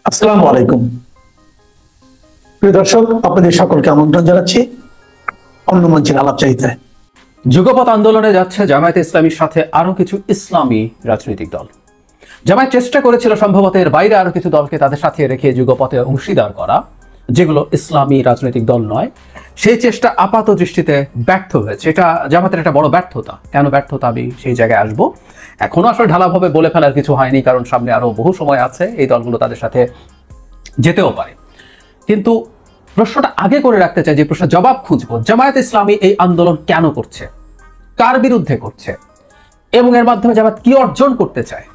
আসসালামু আলাইকুম প্রিয় দর্শক, আপনাদের সকলকে আমন্ত্রণ জানাচ্ছি অন্য মঞ্চের আলাপচারিতায়। যুগপৎ আন্দোলনে যাচ্ছে জামায়াতে ইসলামীর সাথে আরো কিছু ইসলামী রাজনৈতিক দল। জামায়াত চেষ্টা করেছিল সম্ভবত এর বাইরে আরো কিছু দলকে তাদের সাথে রেখে যুগপথে অংশীদার করা, যেগুলো ইসলামী রাজনৈতিক দল নয়। সেই চেষ্টা আপাত দৃষ্টিতে ব্যর্থ হয়েছে। এটা জামায়াতের একটা বড় ব্যর্থতা। কেন ব্যর্থতা, আমি সেই জায়গায় আসবো। এখনো আসলে ঢালাভাবে বলে ফেলার কিছু হয়নি, কারণ সামনে আরো বহু সময় আছে। এই দলগুলো তাদের সাথে যেতেও পারে। কিন্তু প্রশ্নটা আগে করে রাখতে চাই, যে প্রশ্নের জবাব খুঁজবো, জামায়াত ইসলামী এই আন্দোলন কেন করছে, কার বিরুদ্ধে করছে, এবং এর মাধ্যমে জামায়াত কি অর্জন করতে চায়।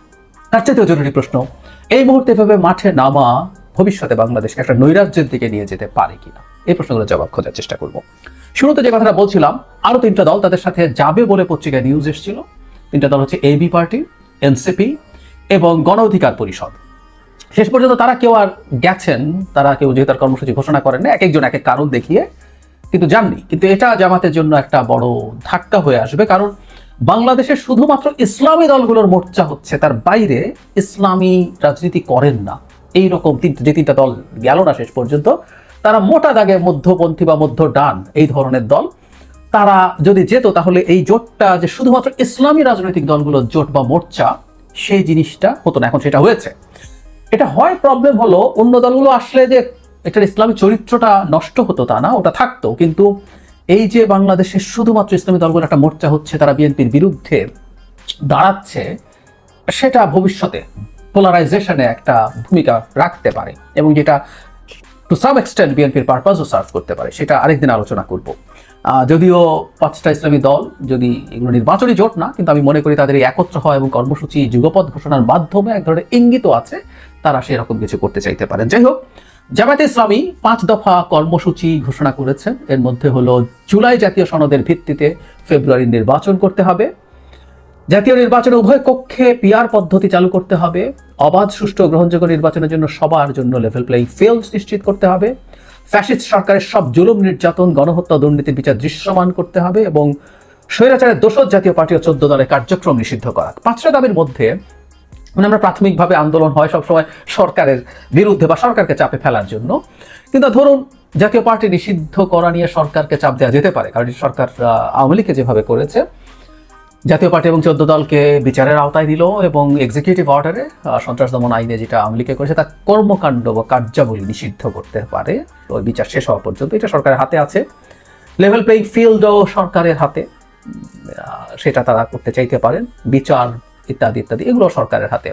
তার চেয়েও জরুরি প্রশ্ন, এই মুহূর্তে এভাবে মাঠে নামা ভবিষ্যতে বাংলাদেশকে একটা নৈরাজ্যের দিকে নিয়ে যেতে পারে কিনা, এই প্রশ্নগুলোর জবাব খোঁজার চেষ্টা করব। শুরুতে যে কথাটা বলছিলাম, আরো তিনটা দল তাদের সাথে যাবে বলে পত্রিকায় নিউজ এসেছিল। তিনটা দল হচ্ছে এবি পার্টি, এনসিপি এবং গণ অধিকার পরিষদ। শেষ পর্যন্ত তারা কেউ আর গেছেন, তারা কেউ যেহেতু তার কর্মসূচি ঘোষণা করেন না, এক একজন এক এক কারণ দেখিয়ে কিন্তু যাননি। কিন্তু এটা জামাতের জন্য একটা বড় ধাক্কা হয়ে আসবে, কারণ বাংলাদেশে শুধুমাত্র ইসলামী দলগুলোর মোর্চা হচ্ছে, তার বাইরে ইসলামী রাজনীতি করেন না এইরকম যে তিনটা দল গেল না শেষ পর্যন্ত, তারা মোটা দাগে মধ্যপন্থী বা মধ্য ডান এই ধরনের দল। তারা যদি যেত তাহলে এই জোটটা যে শুধুমাত্র ইসলামী রাজনৈতিক দলগুলোর জোট বা মোর্চা, সেই জিনিসটা হতো না। এখন সেটা হয়েছে। এটা হয়, প্রবলেম হলো অন্য দলগুলো আসলে যে এটার ইসলামী চরিত্রটা নষ্ট হতো তা না, ওটা থাকতো। কিন্তু এই যে বাংলাদেশের শুধুমাত্র ইসলামী দলগুলো একটা মোর্চা হচ্ছে, তারা বিএনপির বিরুদ্ধে দাঁড়াচ্ছে, সেটা ভবিষ্যতে পোলারাইজেশনে একটা ভূমিকা রাখতে পারে, এবং যেটা টু সাম এক্সটেন্ট বিএনপির পারপাসও সার্ভ করতে পারে, সেটা আরেকদিন আলোচনা করব। যদিও পাঁচটা ইসলামী দল, যদি এগুলো নির্বাচনী জোট না, কিন্তু আমি মনে করি তাদের এই একত্র হওয়া এবং কর্মসূচি যুগপৎ ঘোষণার মাধ্যমে এক ধরনের ইঙ্গিতও আছে তারা সেরকম কিছু করতে চাইতে পারেন। যাই হোক, জামায়াতে ইসলামী 5 দফা কর্মসূচি ঘোষণা করেছেন। এর মধ্যে হলো জুলাই জাতীয় সনদের ভিত্তিতে ফেব্রুয়ারির নির্বাচন করতে হবে, জাতীয় নির্বাচনে উভয় কক্ষে পিআর পদ্ধতি চালু করতে হবে, অবাধ, সুষ্ঠু ও গ্রহণযোগ্য নির্বাচনের জন্য সবার জন্য লেভেল প্লেইং ফিল্ড নিশ্চিত করতে হবে, ফ্যাসিস্ট সরকারের সব জুলুম, নির্যাতন, গণহত্যা, দুর্নীতির বিচার দৃশ্যমান করতে হবে, এবং স্বৈরাচারের দোসর জাতীয় পার্টি ও 14 দলের কার্যক্রম নিষিদ্ধ করা। 5টা দাবির মধ্যে আমরা প্রাথমিকভাবে আন্দোলন হয় সবসময় সরকারের বিরুদ্ধে বা সরকারকে চাপে ফেলার জন্য। কিন্তু ধরুন জাতীয় পার্টি নিষিদ্ধ করা নিয়ে সরকারকে চাপ দেওয়া যেতে পারে, কারণ সরকার আওয়ামী লীগকে যেভাবে করেছে, জাতীয় পার্টি এবং 14 দলকে বিচারের আওতায় দিল, এবং এক্সিকিউটিভ অর্ডারে সন্ত্রাস দমন আইনে যেটা আওয়ামী লীগে করেছে তার কর্মকাণ্ড বা কার্যাবলী নিষিদ্ধ করতে পারে ওই বিচার শেষ হওয়া পর্যন্ত। এটা সরকারের হাতে আছে। লেভেল প্লেইং ফিল্ডও সরকারের হাতে, সেটা তারা করতে চাইতে পারেন। বিচার ইত্যাদি ইত্যাদি এগুলো সরকারের হাতে।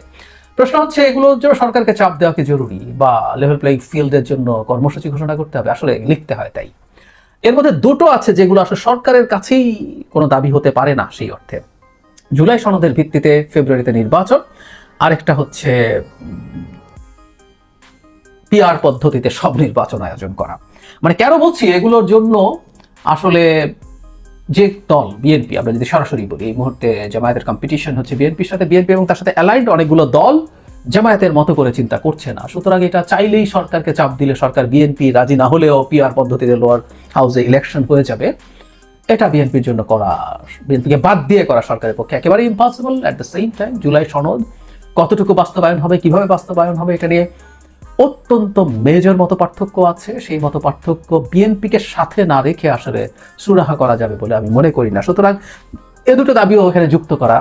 প্রশ্ন হচ্ছে, এগুলোর জন্য সরকারকে চাপ দেওয়া কি জরুরি, বা লেভেল প্লেইং ফিল্ডের জন্য কর্মসূচি ঘোষণা করতে হবে? আসলে লিখতে হয় তাই। এর মধ্যে দুটো আছে যেগুলো আসলে সরকারের কাছেই কোনো দাবি হতে পারে না সেই অর্থে। জুলাই সনদের ভিত্তিতে ফেব্রুয়ারিতে নির্বাচন, আরেকটা হচ্ছে পিআর পদ্ধতিতে সব নির্বাচন আয়োজন করা। মানে কেন বলছি এগুলোর জন্য, আসলে যে দল বিএনপি, আমরা যদি সরাসরি বলি, এই মুহূর্তে জামায়াতের কম্পিটিশন হচ্ছে বিএনপির সাথে, বিএনপি এবং তার সাথে অ্যালাইন্ড অনেকগুলো দল জামায়াতের মতো করে চিন্তা করছে না। সুতরাং এটা চাইলেই সরকারকে চাপ দিলে, সরকার বিএনপি রাজি না হলেও পিআর পদ্ধতিতে লোয়ার হাউসে ইলেকশন হয়ে যাবে, এটা বিএনপির জন্য করা, বিএনপিকে বাদ দিয়ে করা সরকারের পক্ষে একেবারে impossible. At the same time July সনদ কতটুকু বাস্তবায়ন হবে, কিভাবে বাস্তবায়ন হবে, এটা নিয়ে অত্যন্ত মেজর মতো পার্থক্য আছে। সেই মতো পার্থক্য বিএনপিকে সাথে না রেখে আসলে সুরাহা করা যাবে বলে আমি মনে করি না। সুতরাং এ দুটো দাবিও এখানে যুক্ত করা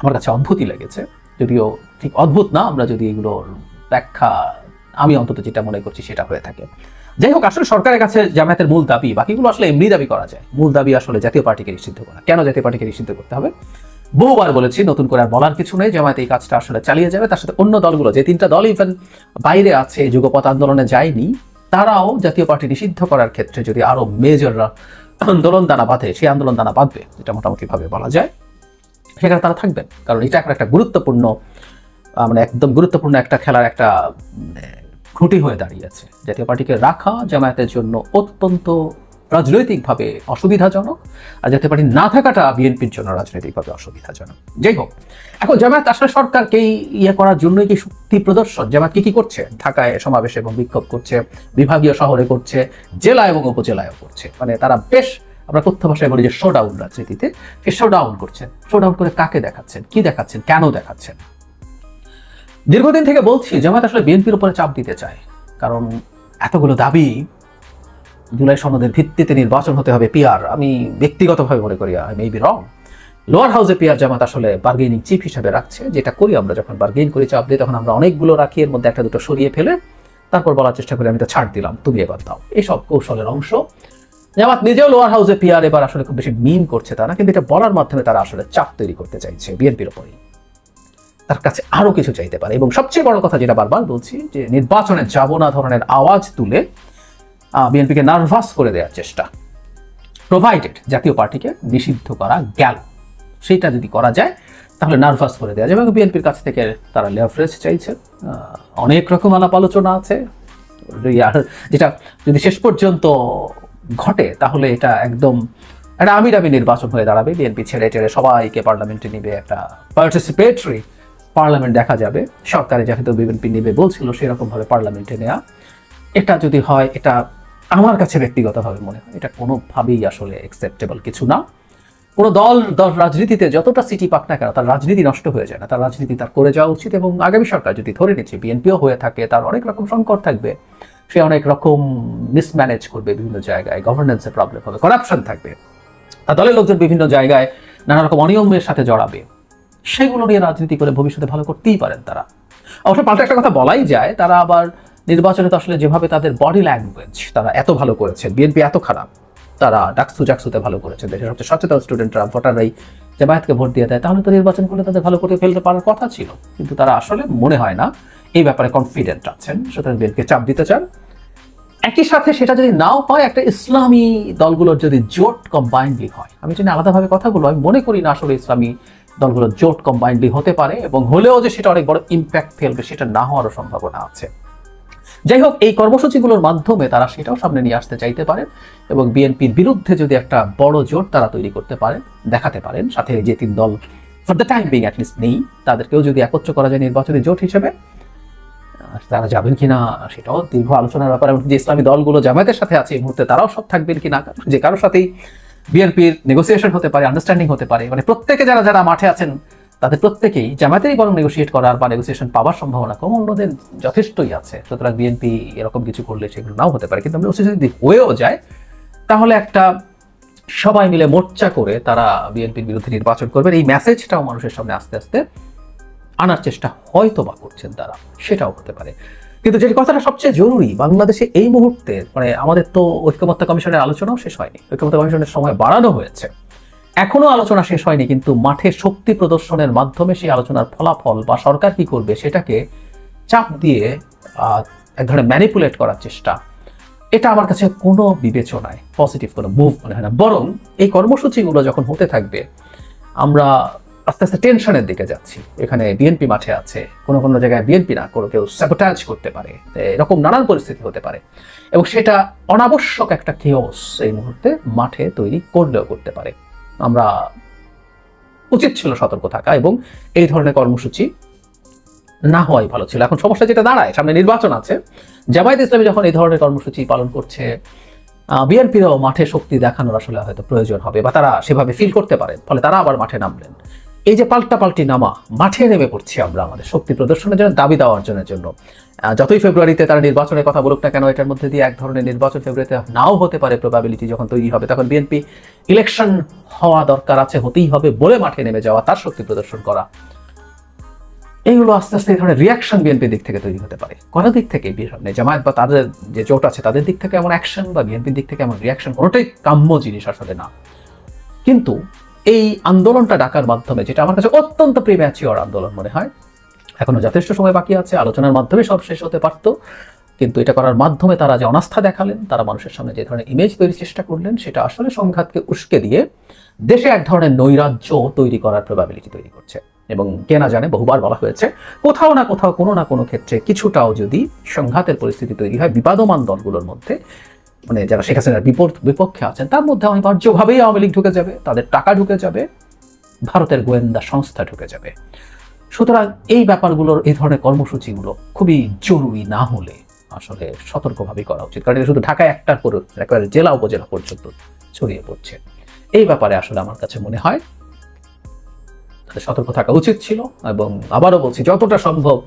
আমার কাছে অদ্ভুতই লেগেছে, যদিও ঠিক অদ্ভুত না, আমরা যদি এগুলোর ব্যাখ্যা, আমি অন্তত যেটা মনে করছি সেটা হয়ে থাকে। যাই হোক, আসলে সরকারের কাছে জামায়াতের মূল দাবি, বাকিগুলো আসলে এমনি দাবি করা যায়, মূল দাবি আসলে জাতীয় পার্টিকে নিষিদ্ধ করা। কেন জাতীয় পার্টিকে নিষিদ্ধ করতে হবে? বহুবার বলেছি, নতুন করে আর বলার কিছু নেই। জামায়াত এই কাজটা আসলে চালিয়ে যাবে। তার সাথে অন্য দলগুলো, যে 3টা দল ইভেন বাইরে আছে, যুগপৎ আন্দোলনে যায়নি, তারাও জাতীয় পার্টি নিষিদ্ধ করার ক্ষেত্রে যদি আরো মেজর আন্দোলন দানা বাঁধে, সেই আন্দোলন দানা বাঁধবে, এটা মোটামুটি ভাবে বলা যায়। সেখানে তারা থাকবেন, কারণ এটা একটা গুরুত্বপূর্ণ, মানে একদম গুরুত্বপূর্ণ একটা খেলার একটা খুঁটি হয়ে দাঁড়িয়েছে। জাতীয় পার্টিকে রাখা জামায়াতের জন্য অত্যন্ত রাজনৈতিকভাবে অসুবিধাজনক, আর জাতীয় পার্টি না থাকাটা বিএনপির জন্য রাজনৈতিকভাবে অসুবিধাজনক। যাই হোক, এখন জামায়াত আসলে সরকারকেই করার জন্যই কি শক্তি প্রদর্শন? জামায়াত কি করছে? ঢাকায় সমাবেশ এবং বিক্ষোভ করছে, বিভাগীয় শহরে করছে, জেলা এবং উপজেলায়ও করছে। মানে তারা বেশ, আমরা তথ্য ভাষায় বলি যে শোডাউন রাজনীতিতে, সে শোডাউন করছেন। শোডাউন করে কাকে দেখাচ্ছেন, কি দেখাচ্ছেন, কেন দেখাচ্ছেন? দীর্ঘদিন থেকে বলছি জামায়াত আসলে বিএনপির উপরে চাপ দিতে চায়, কারণ এতগুলো দাবি, জুলাই সনদের ভিত্তিতে নির্বাচন হতে হবে, পিআর। আমি ব্যক্তিগতভাবে মনে করি I may be wrong, lower হাউসে পিআর জামাত আসলে বার্গেনিং চিপ হিসাবে রাখছে। যেটা করি আমরা, যখন বার্গেন করি, চাপ দিই, তখন আমরা অনেকগুলো রাখি, এর মধ্যে একটা দুটো সরিয়ে ফেলে তারপর বলার চেষ্টা করি আমি তো ছাড় দিলাম, তুমি এবার দাও। এইসব কৌশলের অংশ। জামাত নিজেও লোয়ার হাউসে পিআর এবার আসলে খুব বেশি মিন করছে তা না, কিন্তু এটা বলার মাধ্যমে তারা আসলে চাপ তৈরি করতে চাইছে বিএনপির উপরেই। তার কাছে আরো কিছু চাইতে পারে, এবং সবচেয়ে বড় কথা যেটা বারবার বলছি, যে নির্বাচনে যাব না ধরনের আওয়াজ তুলে বিএনপিকে নার্ভাস করে দেওয়ার চেষ্টা, প্রোভাইডেড জাতীয় পার্টিকে নিষিদ্ধ করা গেল, সেটা যদি করা যায় তাহলে নার্ভাস করে দেওয়া যায়। এবং বিএনপির কাছ থেকে তারা লেভারেজ চাইছে, অনেক রকম আলাপ আলোচনা আছে, আর যেটা যদি শেষ পর্যন্ত ঘটে তাহলে এটা একদম একটা আমিরামি নির্বাচন হয়ে দাঁড়াবে। বিএনপি ছেড়ে টেড়ে সবাইকে পার্লামেন্টে নিবে, একটা পার্টিসিপেটরি পার্লামেন্ট দেখা যাবে। সরকারে যেহেতু বিএনপি নেবে বলছিল, সেরকম ভাবে পার্লামেন্টে নেওয়া, এটা যদি হয়, এটা আমার কাছে ব্যক্তিগতভাবে মনে হয় এটা কোনোভাবেই আসলে অ্যাকসেপ্টেবল কিছু না। কোনো দল রাজনীতিতে যতটা সিটি পাক না কেন, তার রাজনীতি নষ্ট হয়ে যায় না, তার রাজনীতি তার করে যাওয়া উচিত। এবং আগামী সরকার যদি ধরে নিচ্ছে বিএনপিও হয়ে থাকে, তার অনেক রকম সংকট থাকবে, সে অনেক রকম মিসম্যানেজ করবে, বিভিন্ন জায়গায় গভর্নেন্সের প্রবলেম হবে, করাপশন থাকবে, আর দলের লোকজন বিভিন্ন জায়গায় নানা রকম অনিয়মের সাথে জড়াবে, সেগুলো নিয়ে রাজনীতি করে ভবিষ্যতে ভালো করতেই পারেন তারা। অবশ্য পাল্টা একটা কথা বলাই যায়, তারা আবার নির্বাচনে তো আসলে যেভাবে তাদের বডি ল্যাঙ্গুয়েজ তারা এত ভালো করেছে, বিএনপি এত খারাপ, তারা জাকসুতে ভালো করেছে, দেশের সবচেয়ে সচেতন স্টুডেন্টরা, ভোটাররাই জামায়াতকে ভোট দিয়ে দেয়, তাহলে তো নির্বাচন করলে তাদের ভালো করে ফেলতে পারার কথা ছিল। কিন্তু তারা আসলে মনে হয় না এই ব্যাপারে কনফিডেন্ট আছেন, সুতরাং বিএনপিকে চাপ দিতে চান। একই সাথে সেটা যদি নাও হয়, একটা ইসলামী দলগুলোর যদি জোট কম্বাইন্ডলি হয়, আমি জানি আলাদাভাবে কথাগুলো, আমি মনে করি না আসলে ইসলামী দলগুলোর জোট কম্বাইন্ডলি হতে পারে, এবং হলেও যে সেটা অনেক বড় ইম্প্যাক্ট ফেলবে সেটা না হওয়ারও সম্ভাবনা আছে। যাই হোক, এই কর্মসূচিগুলোর মাধ্যমে তারা সেটাও সামনে নিয়ে আসতে চাইতে পারেন, এবং বিএনপির বিরুদ্ধে যদি একটা বড় জোট তারা তৈরি করতে পারেন, দেখাতে পারেন, সাথে যে তিন দল for the time being at least নেই, তাদেরকেও যদি একত্র করা যায় নির্বাচনী জোট হিসেবে, তারা যাবেন কিনা সেটাও দীর্ঘ আলোচনার ব্যাপার। এবং যে ইসলামী দলগুলো জামায়াতের সাথে আছে এই মুহূর্তে, তারাও সব থাকবেন কিনা, যে কারোর সাথেই বিএনপির নেগোসিয়েশন হতে পারে, আন্ডারস্ট্যান্ডিং হতে পারে, মানে প্রত্যেকে যারা যারা মাঠে আছেন তাদের প্রত্যেকেই জামায়াতেরই বরং নেগোসিয়েট করার বা নেগোসিয়েশন পাওয়ার সম্ভাবনা কম, অন্যদের যথেষ্টই আছে। সুতরাং বিএনপি এরকম কিছু করলে সেগুলো নাও হতে পারে, কিন্তু নেগোসিয়েশন যদি হয়েও যায় তাহলে একটা সবাই মিলে মোর্চা করে তারা বিএনপির বিরুদ্ধে নির্বাচন করবেন, এই মেসেজটাও মানুষের সামনে আস্তে আস্তে আনার চেষ্টা হয়তো বা করছেন তারা, সেটাও হতে পারে। কিন্তু যে কথাটা সবচেয়ে জরুরি, বাংলাদেশে এই মুহূর্তে, মানে আমাদের তো ঐক্যমত্য কমিশনের আলোচনাও শেষ হয়নি, ঐক্যমত্য কমিশনের সময় বাড়ানো হয়েছে, এখনো আলোচনা শেষ হয়নি, কিন্তু মাঠে শক্তি প্রদর্শনের মাধ্যমে সেই আলোচনার ফলাফল বা সরকার কি করবে সেটাকে চাপ দিয়ে এক ধরনের ম্যানিপুলেট করার চেষ্টা, এটা আমার কাছে কোনো বিবেচনায় পজিটিভ কোনো মুভ মনে হয় না। বরং এই কর্মসূচিগুলো যখন হতে থাকবে, আমরা আস্তে আস্তে টেনশনের দিকে যাচ্ছি। এখানে বিএনপি মাঠে আছে, কোনো কোনো জায়গায় বিএনপি না করে কেউ স্যাবোটাজ করতে পারে, এরকম নানান পরিস্থিতি হতে পারে, এবং সেটা অনাবশ্যক একটা কেওস এই মুহূর্তে মাঠে তৈরি করলেও করতে পারে। আমরা উচিত ছিল সতর্ক থাকা, এবং এই ধরনের কর্মসূচি না হওয়াই ভালো ছিল। এখন সমস্যা যেটা দাঁড়ায়, সামনে নির্বাচন আছে, জামায়াত ইসলামী যখন এই ধরনের কর্মসূচি পালন করছে, বিএনপিরও মাঠে শক্তি দেখানোর আসলে হয়তো প্রয়োজন হবে, বা তারা সেভাবে ফিল করতে পারেন, ফলে তারা আবার মাঠে নামলেন। এই যে পাল্টাপাল্টি নামা, মাঠে নেমে পড়ছি আমরা আমাদের শক্তি প্রদর্শনের জন্য, দাবি দেওয়া অর্জনের জন্য। যতই ফেব্রুয়ারিতে তারা নির্বাচনের কথা বলুক না কেন, এটার মধ্যে দিয়ে এক ধরনের নির্বাচন ফেব্রুয়ারিতে নাও হতে পারে, প্রবাবিলিটি যখন তৈরি হবে, তখন বিএনপি ইলেকশন হওয়া দরকার আছে, হতেই হবে বলে মাঠে নেমে যাওয়া, তার শক্তি প্রদর্শন করা, এইগুলো আস্তে আস্তে এই ধরনের রিয়াকশন বিএনপির দিক থেকে তৈরি হতে পারে। কোনো দিক থেকে জামায়াত বা তাদের যে জোট আছে তাদের দিক থেকে এমন অ্যাকশন, বা বিএনপির দিক থেকে এমন রিয়াকশন, কোনোটাই কাম্য জিনিস আসলে না। কিন্তু এই আন্দোলনটা ডাকার মাধ্যমে, যেটা আমার কাছে অত্যন্ত প্রিম্যাচিওর আন্দোলন মনে হয়, এখনো যথেষ্ট সময় বাকি আছে, আলোচনার মাধ্যমে সব শেষ হতে পারতো, কিন্তু এটা করার মাধ্যমে তারা যে অনাস্থা দেখালেন, তারা মানুষের সামনে যে ধরনের ইমেজ তৈরির চেষ্টা করলেন, সেটা আসলে সংঘাতকে উস্কে দিয়ে দেশে এক ধরনের নৈরাজ্য তৈরি করার প্রবাবিলিটি তৈরি করছে। এবং কে না জানে, বহুবার বলা হয়েছে, কোথাও না কোথাও কোনো না কোনো ক্ষেত্রে কিছুটাও যদি সংঘাতের পরিস্থিতি তৈরি হয় বিবাদমান দলগুলোর মধ্যে, মানে যারা শেখ হাসিনার বিপক্ষে আছেন, তার মধ্যে অনিবার্যভাবেই আওয়ামী লীগ ঢুকে যাবে, তাদের টাকা ঢুকে যাবে, ভারতের গোয়েন্দা সংস্থা ঢুকে যাবে। সুতরাং এই ব্যাপারগুলোর, এই ধরনের কর্মসূচিগুলো খুবই জরুরি না হলে আসলে সতর্কভাবেই করা উচিত, কারণ এটা শুধু ঢাকায় একটার পর একেবারে জেলা উপজেলা পর্যন্ত ছড়িয়ে পড়ছে। এই ব্যাপারে আসলে আমার কাছে মনে হয় সতর্ক থাকা উচিত ছিল। এবং আবারও বলছি, যতটা সম্ভব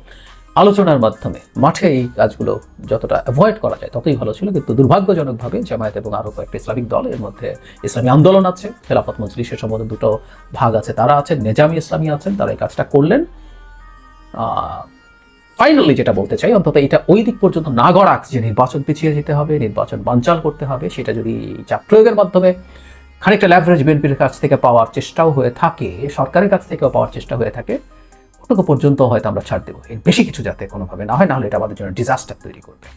আলোচনার মাধ্যমে মাঠে এই কাজগুলো যতটা অ্যাভয়েড করা যায় ততই ভালো ছিল। কিন্তু দুর্ভাগ্যজনকভাবে জামায়াত এবং আরও কয়েকটা ইসলামিক দল, এর মধ্যে ইসলামী আন্দোলন আছে, খেলাফত মজলিসের সম্বন্ধে দুটো ভাগ আছে, তারা আছেন, নেজামি ইসলামী আছেন, তারা এই কাজটা করলেন। ফাইনালি যেটা বলতে চাই, অন্তত এটা ওই দিক পর্যন্ত না গড়াক যে নির্বাচন পিছিয়ে যেতে হবে, নির্বাচন বানচাল করতে হবে, সেটা যদি চাপ প্রয়োগের মাধ্যমে খানিকটা ল্যাভারেজ বিএনপির কাছ থেকে পাওয়ার চেষ্টাও হয়ে থাকে, সরকারের কাছ থেকেও পাওয়ার চেষ্টা হয়ে থাকে, ওটুকু পর্যন্ত হয়তো আমরা ছাড় দেবো। এর বেশি কিছু যাতে কোনোভাবে না হয়, নাহলে এটা আমাদের জন্য ডিজাস্টার তৈরি করবে।